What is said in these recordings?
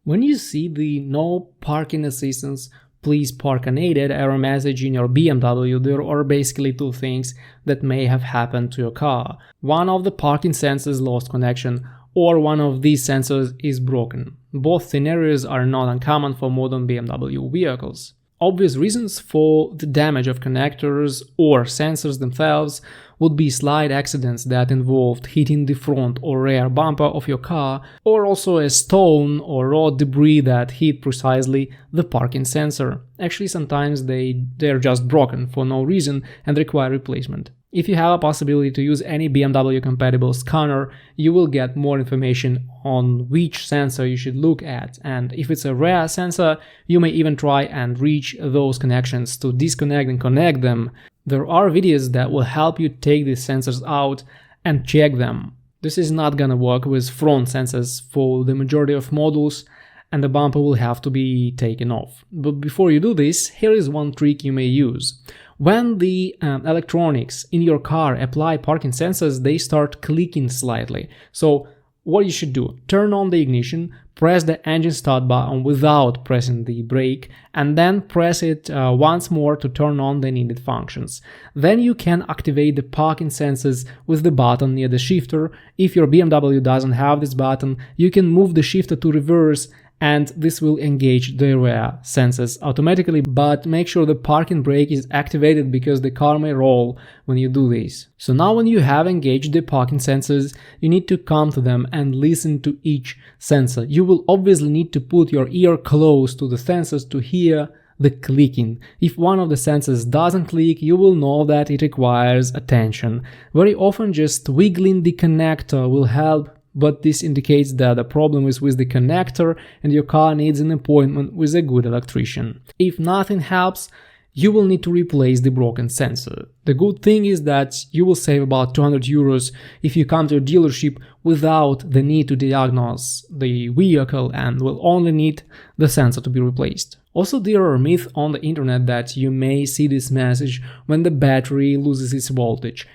When you see the "No parking assistance, please park unaided" error message in your BMW, there are basically two things that may have happened to your car. One of the parking sensors lost connection, or one of these sensors is broken. Both scenarios are not uncommon for modern BMW vehicles. Obvious reasons for the damage of connectors or sensors themselves would be slight accidents that involved hitting the front or rear bumper of your car, or also a stone or road debris that hit precisely the parking sensor. Actually, sometimes they're just broken for no reason and require replacement. If you have a possibility to use any BMW compatible scanner, you will get more information on which sensor you should look at, and if it's a rear sensor, you may even try and reach those connections to disconnect and connect them. There are videos that will help you take these sensors out and check them. This is not gonna work with front sensors for the majority of models, and the bumper will have to be taken off. But before you do this, here is one trick you may use. When the electronics in your car apply parking sensors, they start clicking slightly. So what you should do, turn on the ignition, press the engine start button without pressing the brake, and then press it once more to turn on the needed functions. Then you can activate the parking sensors with the button near the shifter. If your BMW doesn't have this button, you can move the shifter to reverse, and this will engage the rear sensors automatically, but make sure the parking brake is activated because the car may roll when you do this. So now when you have engaged the parking sensors, you need to come to them and listen to each sensor. You will obviously need to put your ear close to the sensors to hear the clicking. If one of the sensors doesn't click, you will know that it requires attention. Very often just wiggling the connector will help, but this indicates that the problem is with the connector and your car needs an appointment with a good electrician. If nothing helps, you will need to replace the broken sensor. The good thing is that you will save about 200 euros if you come to a dealership without the need to diagnose the vehicle and will only need the sensor to be replaced. Also, there are myths on the internet that you may see this message when the battery loses its voltage.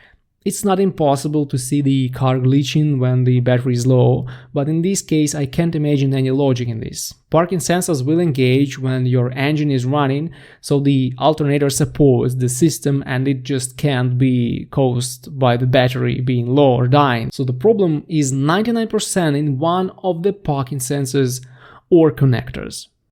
It's not impossible to see the car glitching when the battery is low, but in this case I can't imagine any logic in this. Parking sensors will engage when your engine is running, so the alternator supports the system and it just can't be caused by the battery being low or dying. So the problem is 99% in one of the parking sensors or connectors.